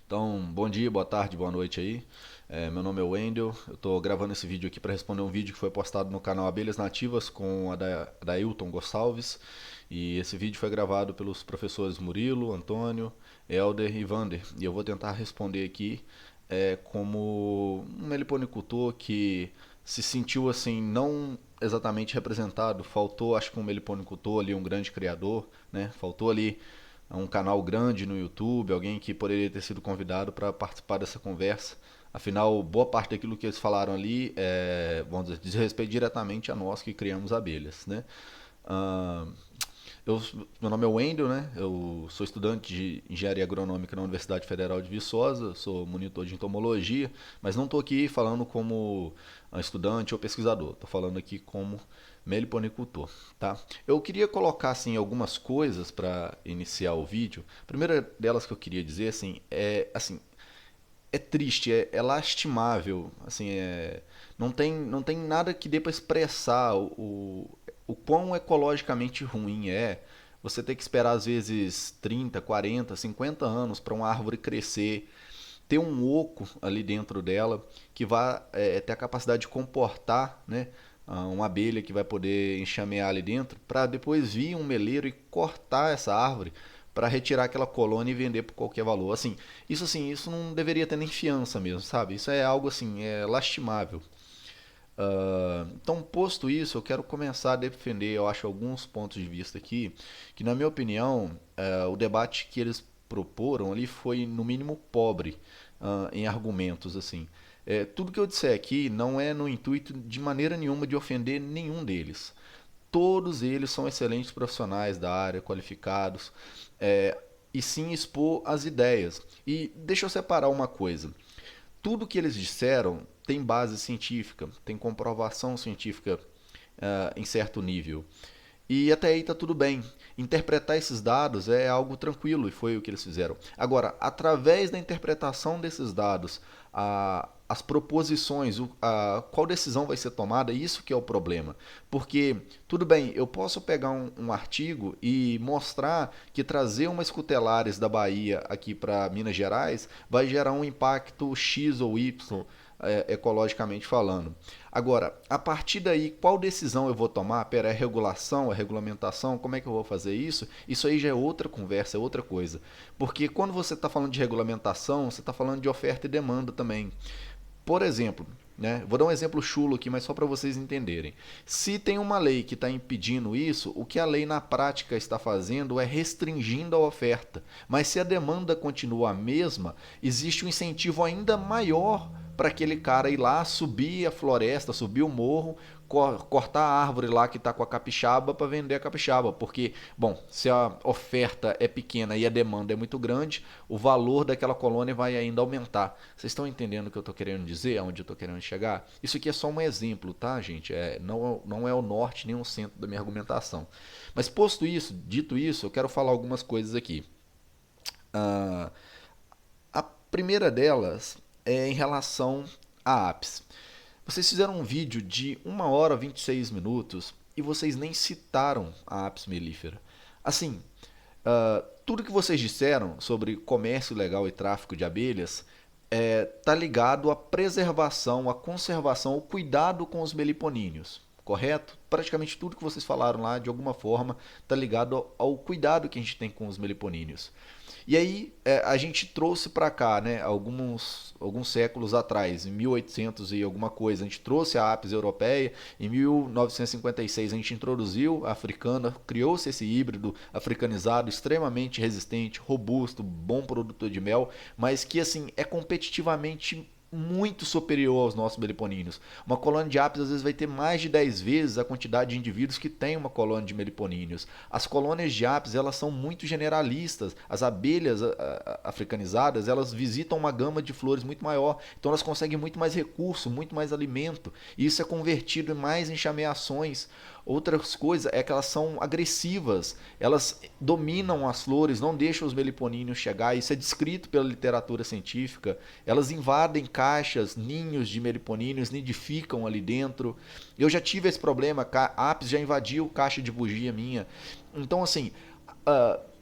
Então, bom dia, boa tarde, boa noite aí. Meu nome é Wendel. Eu estou gravando esse vídeo aqui para responder um vídeo que foi postado no canal Abelhas Nativas com a Dailton Gonçalves. E esse vídeo foi gravado pelos professores Murilo, Antônio, Elder e Vander. E eu vou tentar responder aqui como um meliponicultor que se sentiu assim não exatamente representado. Faltou, acho que um meliponicultor ali, um grande criador, né? Faltou ali um canal grande no YouTube, alguém que poderia ter sido convidado para participar dessa conversa. Afinal, boa parte daquilo que eles falaram ali vamos dizer, diz respeito diretamente a nós que criamos abelhas, né? Uh, Meu nome é Wendel, né? Eu sou estudante de engenharia agronômica na Universidade Federal de Viçosa, sou monitor de entomologia, mas não estou aqui falando como estudante ou pesquisador, estou falando aqui como meliponicultor, tá? Eu queria colocar assim algumas coisas para iniciar o vídeo. A primeira delas que eu queria dizer assim, é triste, é lastimável, assim, não tem nada que dê para expressar o quão ecologicamente ruim é você ter que esperar às vezes 30, 40, 50 anos para uma árvore crescer, ter um oco ali dentro dela que vai ter a capacidade de comportar, né, uma abelha que vai poder enxamear ali dentro, para depois vir um meleiro e cortar essa árvore para retirar aquela colônia e vender por qualquer valor. Isso não deveria ter nem fiança mesmo, sabe? Isso é algo assim, é lastimável. Então, posto isso, eu quero começar a defender, eu acho, alguns pontos de vista aqui, que na minha opinião, o debate que eles proporam ali foi, no mínimo, pobre em argumentos, assim. Tudo que eu disser aqui não é no intuito de maneira nenhuma de ofender nenhum deles. Todos eles são excelentes profissionais da área, qualificados, e sim expor as ideias. E deixa eu separar uma coisa. Tudo que eles disseram tem base científica, tem comprovação científica em certo nível. E até aí está tudo bem. Interpretar esses dados é algo tranquilo e foi o que eles fizeram. Agora, através da interpretação desses dados, as proposições, qual decisão vai ser tomada, isso que é o problema. Porque, tudo bem, eu posso pegar um artigo e mostrar que trazer uma escutelares da Bahia aqui para Minas Gerais vai gerar um impacto X ou Y ecologicamente falando. Agora, a partir daí, qual decisão eu vou tomar? Pera, é regulação, é regulamentação? Como é que eu vou fazer isso? Isso aí já é outra conversa, é outra coisa. Porque quando você está falando de regulamentação, você está falando de oferta e demanda também. Por exemplo, né, vou dar um exemplo chulo aqui, mas só para vocês entenderem. Se tem uma lei que está impedindo isso, o que a lei na prática está fazendo é restringindo a oferta. Mas se a demanda continua a mesma, existe um incentivo ainda maior para aquele cara ir lá, subir a floresta, subir o morro, cortar a árvore lá que está com a capixaba para vender a capixaba. Porque, bom, se a oferta é pequena e a demanda é muito grande, o valor daquela colônia vai ainda aumentar. Vocês estão entendendo o que eu estou querendo dizer, aonde eu estou querendo chegar? Isso aqui é só um exemplo, tá, gente? Não é o norte nem o centro da minha argumentação. Mas posto isso, dito isso, eu quero falar algumas coisas aqui. Ah, a primeira delas é em relação a apps. Vocês fizeram um vídeo de 1 hora e 26 minutos e vocês nem citaram a apis mellifera. Assim, tudo que vocês disseram sobre comércio ilegal e tráfico de abelhas está ligado à preservação, à conservação, ao cuidado com os meliponíneos, correto? Praticamente tudo que vocês falaram lá, de alguma forma, está ligado ao cuidado que a gente tem com os meliponíneos. E aí a gente trouxe para cá, né, alguns séculos atrás, em 1800 e alguma coisa, a gente trouxe a apis europeia, em 1956 a gente introduziu a africana, criou-se esse híbrido africanizado extremamente resistente, robusto, bom produtor de mel, mas que assim é competitivamente muito superior aos nossos meliponíneos. Uma colônia de apis às vezes vai ter mais de 10 vezes a quantidade de indivíduos que tem uma colônia de meliponíneos. As colônias de apis elas são muito generalistas. As abelhas africanizadas elas visitam uma gama de flores muito maior, então elas conseguem muito mais recurso, muito mais alimento. E isso é convertido em mais enxameações. Outras coisas é que elas são agressivas, elas dominam as flores, não deixam os meliponíneos chegar, isso é descrito pela literatura científica. Elas invadem caixas, ninhos de meliponíneos, nidificam ali dentro. Eu já tive esse problema, a apis já invadiu caixa de bugia minha. Então, assim,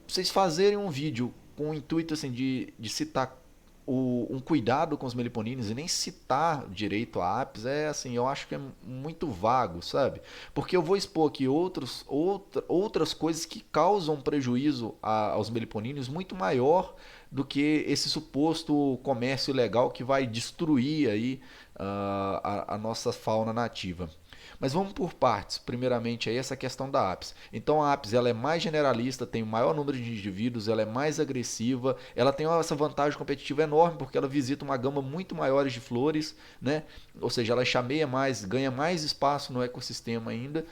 vocês fazerem um vídeo com o intuito assim, de citar um cuidado com os meliponíneos e nem citar direito a apis é assim, eu acho que é muito vago, sabe? Porque eu vou expor aqui outras coisas que causam prejuízo aos meliponíneos muito maior do que esse suposto comércio ilegal que vai destruir aí a nossa fauna nativa. Mas vamos por partes. Primeiramente, aí essa questão da apis. Então a apis ela é mais generalista, tem o maior número de indivíduos, ela é mais agressiva, ela tem essa vantagem competitiva enorme porque ela visita uma gama muito maior de flores, né? Ou seja, ela chameia mais, ganha mais espaço no ecossistema ainda.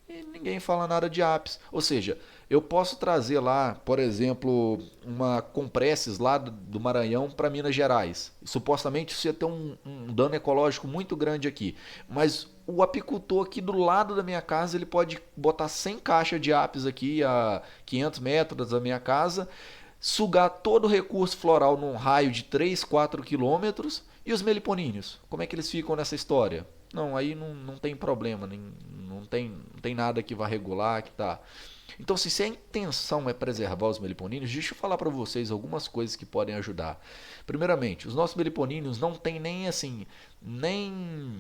E ninguém fala nada de apis. Ou seja, eu posso trazer lá, por exemplo, uma compresses lá do Maranhão para Minas Gerais. Supostamente isso ia ter um dano ecológico muito grande aqui. Mas o apicultor aqui do lado da minha casa, ele pode botar 100 caixas de apis aqui a 500 metros da minha casa, sugar todo o recurso floral num raio de 3, 4 quilômetros. E os meliponíneos? Como é que eles ficam nessa história? Não, aí não tem problema, não tem nada que vá regular, que tá. Então, se a intenção é preservar os meliponíneos, deixa eu falar para vocês algumas coisas que podem ajudar. Primeiramente, os nossos meliponíneos não tem nem assim, nem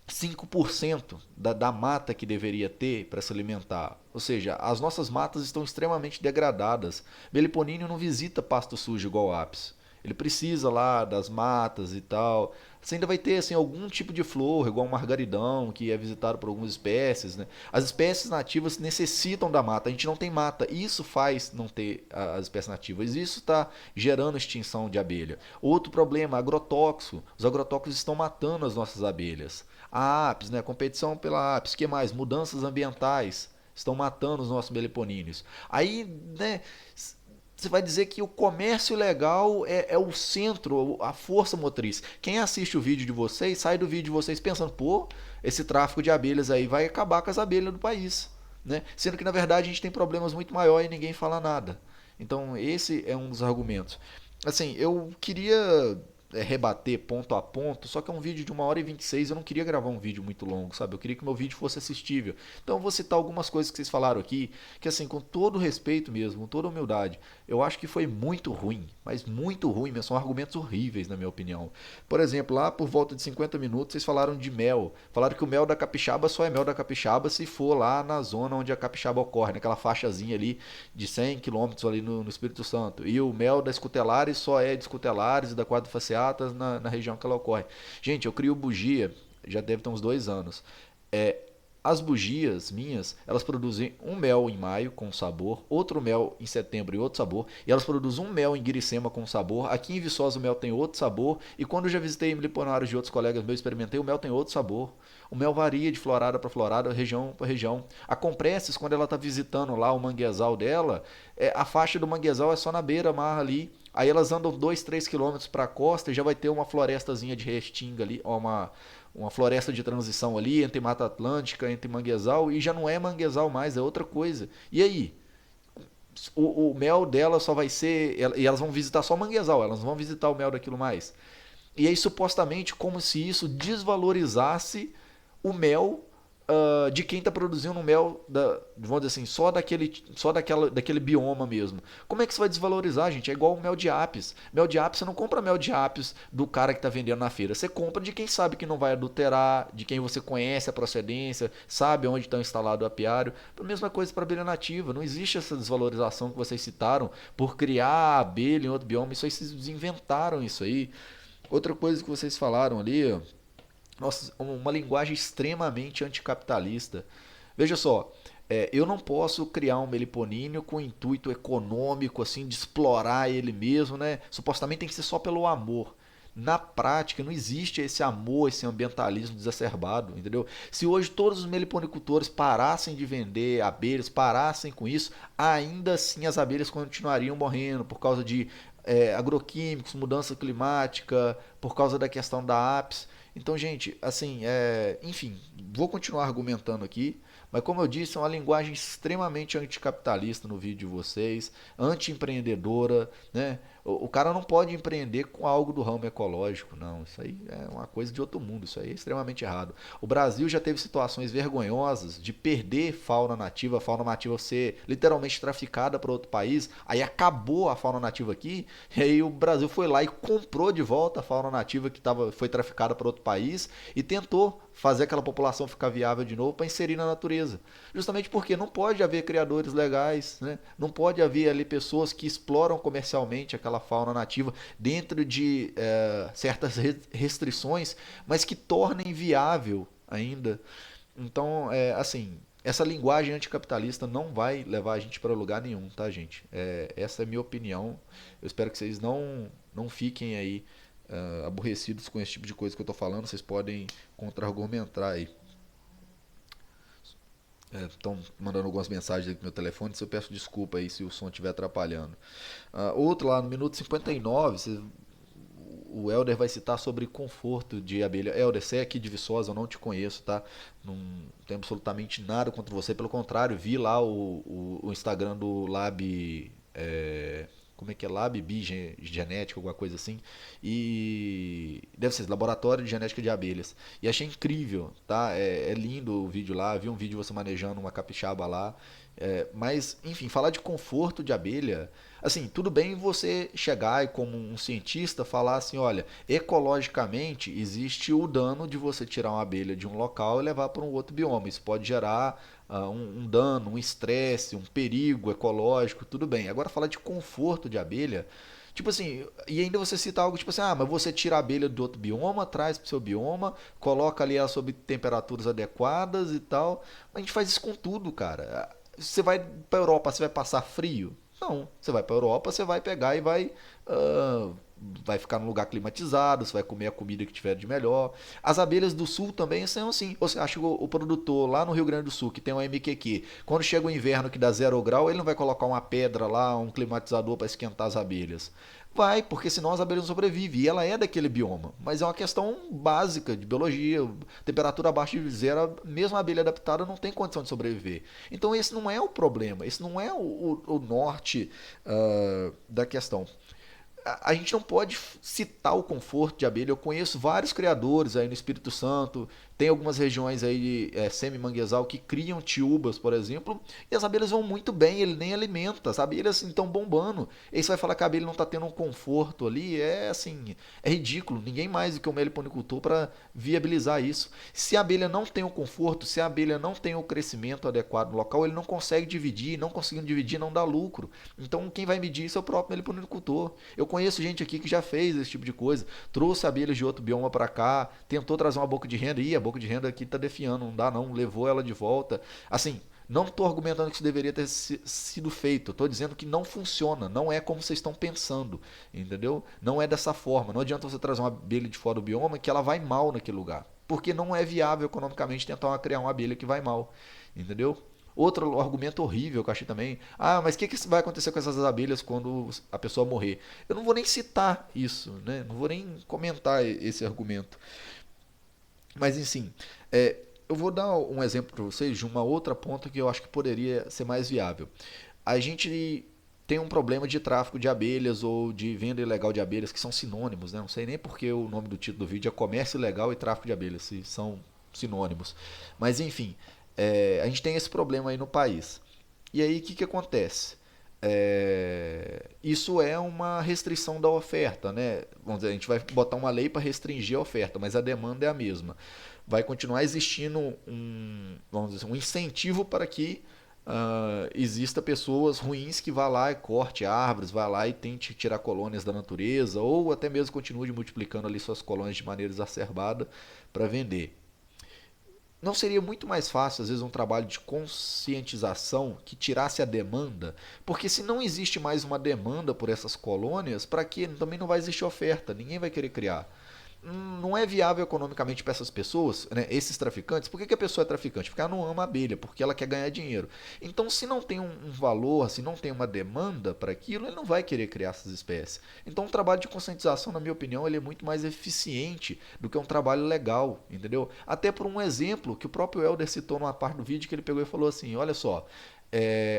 5% da mata que deveria ter para se alimentar. Ou seja, as nossas matas estão extremamente degradadas. Meliponíneos não visita pasto sujo igual o apis. Ele precisa lá das matas e tal. Você ainda vai ter assim, algum tipo de flor, igual o margaridão, que é visitado por algumas espécies. Né? As espécies nativas necessitam da mata. A gente não tem mata. Isso faz não ter as espécies nativas. Isso está gerando extinção de abelha. Outro problema, agrotóxico. Os agrotóxicos estão matando as nossas abelhas. A apis, né? Competição pela apis. O que mais? Mudanças ambientais estão matando os nossos meliponíneos. Aí, né? Você vai dizer que o comércio legal é o centro, a força motriz. Quem assiste o vídeo de vocês, sai do vídeo de vocês pensando, pô, esse tráfico de abelhas aí vai acabar com as abelhas do país. Né? Sendo que, na verdade, a gente tem problemas muito maiores e ninguém fala nada. Então, esse é um dos argumentos. Assim, eu queria rebater ponto a ponto, só que é um vídeo de 1h26, eu não queria gravar um vídeo muito longo, sabe? Eu queria que meu vídeo fosse assistível. Então eu vou citar algumas coisas que vocês falaram aqui, que assim, com todo respeito mesmo, com toda humildade, eu acho que foi muito ruim, mas muito ruim mesmo, são argumentos horríveis na minha opinião. Por exemplo, lá por volta de 50 minutos vocês falaram de mel, falaram que o mel da capixaba só é mel da capixaba se for lá na zona onde a capixaba ocorre, naquela faixazinha ali de 100 quilômetros ali no Espírito Santo. E o mel da escutelares só é de escutelares e da quadrifaciatas na região que ela ocorre. Gente, eu crio bugia, já deve ter uns 2 anos. As bugias minhas, elas produzem um mel em maio com sabor, outro mel em setembro e outro sabor, e elas produzem um mel em Guiricema com sabor. Aqui em Viçosa o mel tem outro sabor, e quando eu já visitei meliponários de outros colegas meus, experimentei, o mel tem outro sabor. O mel varia de florada para florada, região para região. A Compresses, quando ela está visitando lá o manguezal dela, a faixa do manguezal é só na beira-mar ali. Aí elas andam 2, 3 quilômetros para a costa e já vai ter uma florestazinha de restinga ali, ó, uma floresta de transição ali entre Mata Atlântica, entre manguezal, e já não é manguezal mais, é outra coisa. E aí? O mel dela só vai ser. E elas vão visitar só manguezal, elas não vão visitar o mel daquilo mais. E aí, supostamente, como se isso desvalorizasse o mel de quem está produzindo o mel, vamos dizer assim, daquele bioma mesmo. Como é que você vai desvalorizar, gente? É igual o mel de apis. Mel de apis, você não compra mel de apis do cara que está vendendo na feira. Você compra de quem sabe que não vai adulterar, de quem você conhece a procedência, sabe onde está instalado o apiário. A mesma coisa para a abelha nativa. Não existe essa desvalorização que vocês citaram por criar a abelha em outro bioma. Isso aí, vocês inventaram isso aí. Outra coisa que vocês falaram ali, nossa, uma linguagem extremamente anticapitalista. Veja só, eu não posso criar um meliponímio com intuito econômico, assim, de explorar ele mesmo, né? Supostamente tem que ser só pelo amor. Na prática, não existe esse amor, esse ambientalismo exacerbado, entendeu? Se hoje todos os meliponicultores parassem de vender abelhas, parassem com isso, ainda assim as abelhas continuariam morrendo por causa de agroquímicos, mudança climática, por causa da questão da apis. Então, gente, assim, enfim, vou continuar argumentando aqui, mas como eu disse, é uma linguagem extremamente anticapitalista no vídeo de vocês, anti-empreendedora, né? O cara não pode empreender com algo do ramo ecológico, não. Isso aí é uma coisa de outro mundo, isso aí é extremamente errado. O Brasil já teve situações vergonhosas de perder a fauna nativa ser literalmente traficada para outro país, aí acabou a fauna nativa aqui, e aí o Brasil foi lá e comprou de volta a fauna nativa que foi traficada para outro país e tentou fazer aquela população ficar viável de novo para inserir na natureza. Justamente porque não pode haver criadores legais, né? Não pode haver ali pessoas que exploram comercialmente aquela fauna nativa dentro de certas restrições, mas que tornem viável ainda. Então, assim, essa linguagem anticapitalista não vai levar a gente para lugar nenhum, tá, gente? Essa é a minha opinião. Eu espero que vocês não fiquem aí aborrecidos com esse tipo de coisa que eu tô falando. Vocês podem contra-argumentar aí. Estão mandando algumas mensagens aqui no meu telefone, se eu peço desculpa aí se o som estiver atrapalhando. Outro lá no minuto 59, o Helder vai citar sobre conforto de abelha. Helder, você é aqui de Viçosa, eu não te conheço, tá? Não tenho absolutamente nada contra você, pelo contrário, vi lá o Instagram do Lab. Como é que é? Lab Genética, alguma coisa assim. E deve ser laboratório de genética de abelhas. E achei incrível, tá? É lindo o vídeo lá. Vi um vídeo de você manejando uma capixaba lá. Mas, enfim, falar de conforto de abelha, assim, tudo bem você chegar e como um cientista falar assim, olha, ecologicamente existe o dano de você tirar uma abelha de um local e levar para um outro bioma. Isso pode gerar um dano, um estresse, um perigo ecológico, tudo bem. Agora falar de conforto de abelha, tipo assim, e ainda você cita algo tipo assim, mas você tira a abelha do outro bioma, traz pro seu bioma, coloca ali ela sob temperaturas adequadas e tal. A gente faz isso com tudo, cara. Você vai pra Europa, você vai passar frio? Não. Você vai pra Europa, você vai pegar e vai ficar num lugar climatizado, você vai comer a comida que tiver de melhor. As abelhas do sul também são assim. Você acha que o produtor lá no Rio Grande do Sul, que tem um MQQ, quando chega o inverno que dá 0 grau, ele não vai colocar uma pedra lá, um climatizador para esquentar as abelhas. Vai, porque senão as abelhas não sobrevivem. E ela é daquele bioma. Mas é uma questão básica de biologia. Temperatura abaixo de zero, mesmo a abelha adaptada não tem condição de sobreviver. Então esse não é o problema. Esse não é o norte da questão. A gente não pode citar o conforto de abelha. Eu conheço vários criadores aí no Espírito Santo, tem algumas regiões aí semi-manguezal que criam tiúbas, por exemplo, e as abelhas vão muito bem, ele nem alimenta, as abelhas estão bombando. E aí você vai falar que a abelha não está tendo um conforto ali, assim, é ridículo. Ninguém mais do que o meliponicultor para viabilizar isso. Se a abelha não tem o conforto, se a abelha não tem o crescimento adequado no local, ele não consegue dividir, não conseguindo dividir não dá lucro. Então quem vai medir isso é o próprio meliponicultor. Eu conheço gente aqui que já fez esse tipo de coisa, trouxe abelhas de outro bioma para cá, tentou trazer uma boca de renda, e a boca de renda aqui está defiando, não dá não, levou ela de volta. Assim, não estou argumentando que isso deveria ter sido feito, estou dizendo que não funciona, não é como vocês estão pensando, entendeu? Não é dessa forma, não adianta você trazer uma abelha de fora do bioma que ela vai mal naquele lugar, porque não é viável economicamente tentar criar uma abelha que vai mal, entendeu? Outro argumento horrível que eu achei também. Mas o que vai acontecer com essas abelhas quando a pessoa morrer? Eu não vou nem citar isso, né? Não vou nem comentar esse argumento. Mas, enfim, eu vou dar um exemplo para vocês de uma outra ponta que eu acho que poderia ser mais viável. A gente tem um problema de tráfico de abelhas ou de venda ilegal de abelhas, que são sinônimos, né? Não sei nem porque o nome do título do vídeo é Comércio Ilegal e Tráfico de Abelhas, se são sinônimos. Mas, enfim, a gente tem esse problema aí no país. E aí, o que acontece? Isso é uma restrição da oferta, né? Vamos dizer, a gente vai botar uma lei para restringir a oferta, mas a demanda é a mesma. Vai continuar existindo vamos dizer, um incentivo para que exista pessoas ruins que vá lá e corte árvores, vá lá e tente tirar colônias da natureza, ou até mesmo continue multiplicando ali suas colônias de maneira exacerbada para vender. Não seria muito mais fácil, às vezes, um trabalho de conscientização que tirasse a demanda? Porque se não existe mais uma demanda por essas colônias, para que também não vai existir oferta, ninguém vai querer criar. Não é viável economicamente para essas pessoas, né, esses traficantes. Por que a pessoa é traficante? Porque ela não ama a abelha, porque ela quer ganhar dinheiro. Então, se não tem um valor, se não tem uma demanda para aquilo, ele não vai querer criar essas espécies. Então, um trabalho de conscientização, na minha opinião, ele é muito mais eficiente do que um trabalho legal, entendeu? Até por um exemplo que o próprio Helder citou numa parte do vídeo, que ele pegou e falou assim, olha só,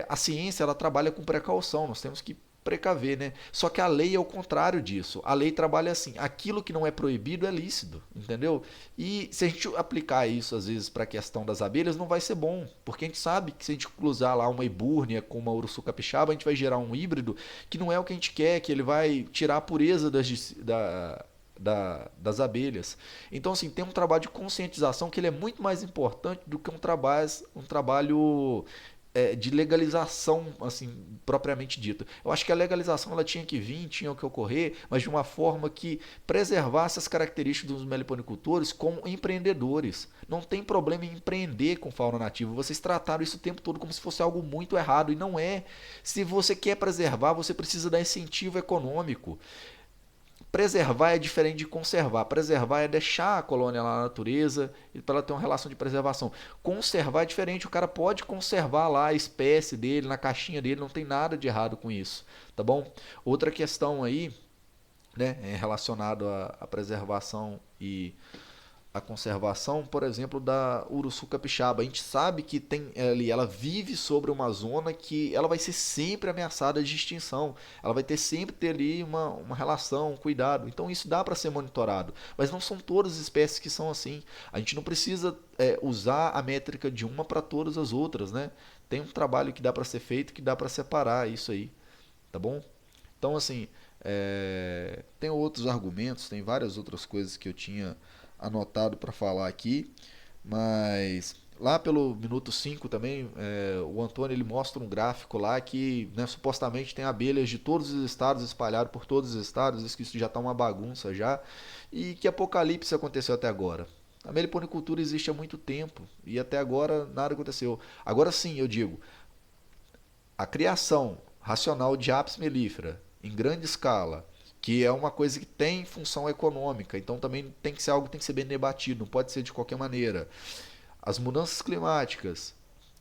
a ciência ela trabalha com precaução, nós temos que precaver, né? Só que a lei é o contrário disso. A lei trabalha assim: aquilo que não é proibido é lícito, entendeu? E se a gente aplicar isso às vezes para a questão das abelhas, não vai ser bom, porque a gente sabe que se a gente cruzar lá uma ebúrnia com uma uruçu capixaba, a gente vai gerar um híbrido que não é o que a gente quer, que ele vai tirar a pureza das abelhas. Então, assim, tem um trabalho de conscientização que ele é muito mais importante do que um trabalho de legalização, assim, propriamente dita. Eu acho que a legalização ela tinha que vir, tinha que ocorrer, mas de uma forma que preservasse as características dos meliponicultores como empreendedores. Não tem problema em empreender com fauna nativa. Vocês trataram isso o tempo todo como se fosse algo muito errado, e não é. Se você quer preservar, você precisa dar incentivo econômico. Preservar é diferente de conservar. Preservar é deixar a colônia lá na natureza para ela ter uma relação de preservação. Conservar é diferente. O cara pode conservar lá a espécie dele, na caixinha dele, não tem nada de errado com isso, tá bom? Outra questão aí, né, é relacionado à preservação e a conservação, por exemplo, da uruçu capixaba. A gente sabe que tem ali, ela vive sobre uma zona que ela vai ser sempre ameaçada de extinção. Ela vai ter sempre ter ali uma relação, um cuidado. Então isso dá para ser monitorado. Mas não são todas as espécies que são assim. A gente não precisa usar a métrica de uma para todas as outras, né? Tem um trabalho que dá para ser feito, que dá para separar isso aí, tá bom? Então assim, tem outros argumentos, tem várias outras coisas que eu tinha anotado para falar aqui, mas lá pelo minuto 5 também, o Antônio ele mostra um gráfico lá que, né, supostamente tem abelhas de todos os estados espalhadas por todos os estados, diz que isso já está uma bagunça já, e que apocalipse aconteceu até agora. A meliponicultura existe há muito tempo e até agora nada aconteceu. Agora sim, eu digo, a criação racional de apis mellifera em grande escala, que é uma coisa que tem função econômica, então também tem que ser algo que tem que ser bem debatido, não pode ser de qualquer maneira. As mudanças climáticas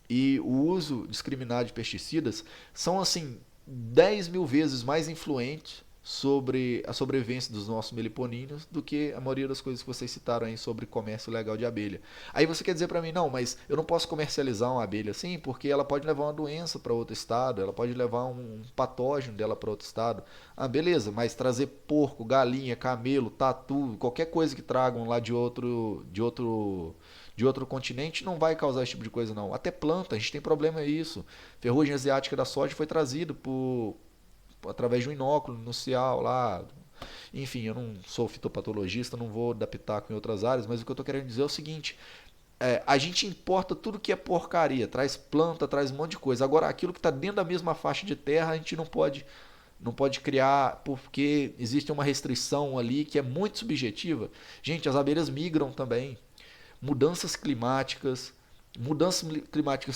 e o uso discriminado de pesticidas são assim 10 mil vezes mais influentes sobre a sobrevivência dos nossos meliponíneos do que a maioria das coisas que vocês citaram aí sobre comércio legal de abelha. Aí você quer dizer para mim, não, mas eu não posso comercializar uma abelha assim porque ela pode levar uma doença para outro estado, ela pode levar um patógeno dela para outro estado. Ah, beleza, mas trazer porco, galinha, camelo, tatu, qualquer coisa que tragam lá de outro continente não vai causar esse tipo de coisa não. Até planta, a gente tem problema isso. Ferrugem asiática da soja foi trazido através de um inóculo inicial lá. Enfim, eu não sou fitopatologista, não vou dar pitaco em outras áreas, mas o que eu estou querendo dizer é o seguinte: a gente importa tudo que é porcaria, traz planta, traz um monte de coisa. Agora, aquilo que está dentro da mesma faixa de terra, a gente não pode criar porque existe uma restrição ali que é muito subjetiva. Gente, as abelhas migram também. Mudanças climáticas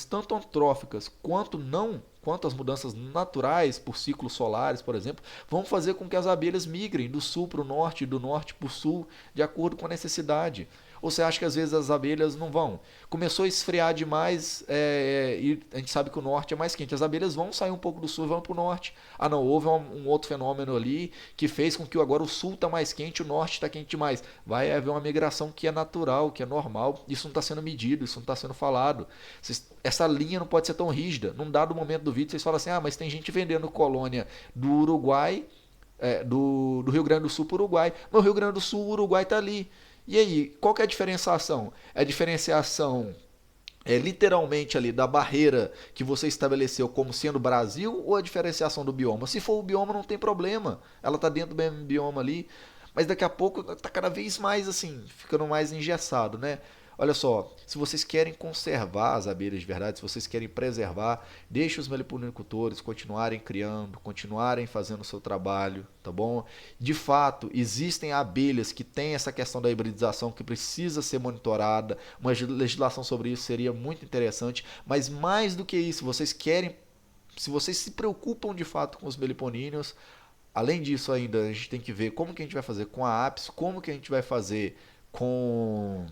tanto antróficas quanto não, quanto as mudanças naturais por ciclos solares, por exemplo, vão fazer com que as abelhas migrem do sul para o norte e do norte para o sul, de acordo com a necessidade. Ou você acha que às vezes as abelhas não vão? Começou a esfriar demais e a gente sabe que o norte é mais quente. As abelhas vão sair um pouco do sul e vão para o norte. Ah, não, houve um outro fenômeno ali que fez com que agora o sul está mais quente, o norte está quente demais. Vai haver uma migração que é natural, que é normal. Isso não está sendo medido, isso não está sendo falado. Essa linha não pode ser tão rígida. Num dado momento do vídeo, vocês falam assim: ah, mas tem gente vendendo colônia do Uruguai, do Rio Grande do Sul para o Uruguai. Mas o Rio Grande do Sul, o Uruguai está ali. E aí, qual que é a diferenciação? É a diferenciação literalmente ali da barreira que você estabeleceu como sendo Brasil ou a diferenciação do bioma? Se for o bioma, não tem problema. Ela está dentro do mesmo bioma ali. Mas daqui a pouco está cada vez mais assim, ficando mais engessado, né? Olha só, se vocês querem conservar as abelhas de verdade, se vocês querem preservar, deixe os meliponicultores continuarem criando, continuarem fazendo o seu trabalho, tá bom? De fato, existem abelhas que têm essa questão da hibridização que precisa ser monitorada, uma legislação sobre isso seria muito interessante, mas mais do que isso, se vocês se preocupam de fato com os meliponíneos, além disso ainda, a gente tem que ver como que a gente vai fazer com a apis, como que a gente vai fazer com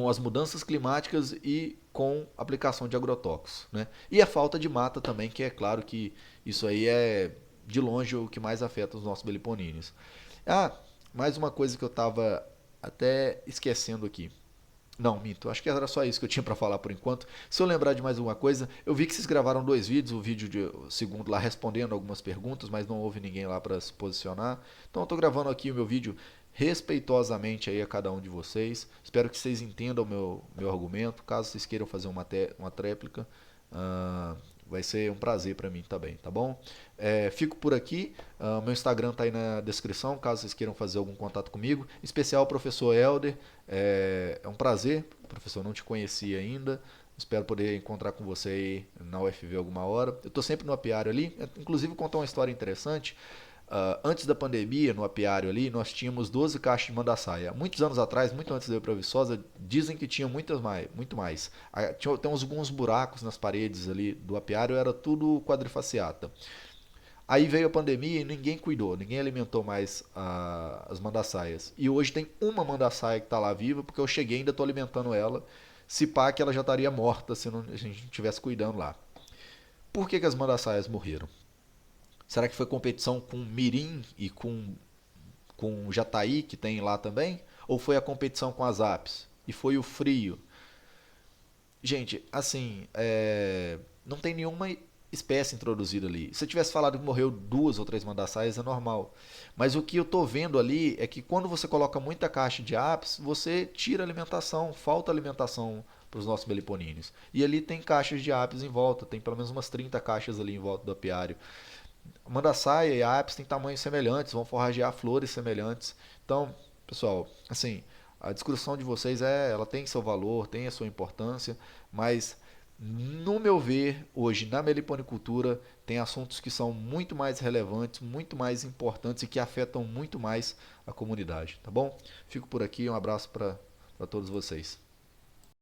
as mudanças climáticas e com a aplicação de agrotóxicos, né? E a falta de mata também, que é claro que isso aí é de longe o que mais afeta os nossos meliponíneos. Ah, mais uma coisa que eu estava até esquecendo aqui. Não, minto. Acho que era só isso que eu tinha para falar por enquanto. Se eu lembrar de mais alguma coisa, eu vi que vocês gravaram dois vídeos, o vídeo de o segundo lá respondendo algumas perguntas, mas não houve ninguém lá para se posicionar. Então eu estou gravando aqui o meu vídeo respeitosamente aí a cada um de vocês. Espero que vocês entendam o meu argumento. Caso vocês queiram fazer uma tréplica, ah, vai ser um prazer para mim também, tá bom? Fico por aqui. Meu Instagram tá aí na descrição, caso vocês queiram fazer algum contato comigo. Em especial o professor Helder. É um prazer, professor, não te conhecia ainda. Espero poder encontrar com você aí na UFV alguma hora. Eu estou sempre no apiário ali. Inclusive, vou contar uma história interessante. Antes da pandemia, no apiário ali, nós tínhamos 12 caixas de mandaçaia. Muitos anos atrás, muito antes de eu ir para Viçosa, dizem que tinha muito mais. Tem alguns buracos nas paredes ali do apiário, era tudo quadrifaciata. Aí veio a pandemia e ninguém cuidou, ninguém alimentou mais as mandaçaias. E hoje tem uma mandaçaia que está lá viva, porque eu cheguei e ainda estou alimentando ela. Se pá que ela já estaria morta se a gente não estivesse cuidando lá. Por que as mandaçaias morreram? Será que foi competição com Mirim e com Jataí, que tem lá também? Ou foi a competição com as apes? E foi o frio? Gente, assim, não tem nenhuma espécie introduzida ali. Se eu tivesse falado que morreu duas ou três mandaçaias, é normal. Mas o que eu tô vendo ali é que quando você coloca muita caixa de apis, você tira alimentação, falta alimentação para os nossos meliponíneos. E ali tem caixas de apis em volta, tem pelo menos umas 30 caixas ali em volta do apiário. A mandaçaia e a apis têm tamanhos semelhantes, vão forragear flores semelhantes. Então, pessoal, assim, a discussão de vocês ela tem seu valor, tem a sua importância, mas no meu ver, hoje na meliponicultura tem assuntos que são muito mais relevantes, muito mais importantes e que afetam muito mais a comunidade, tá bom? Fico por aqui, um abraço para todos vocês.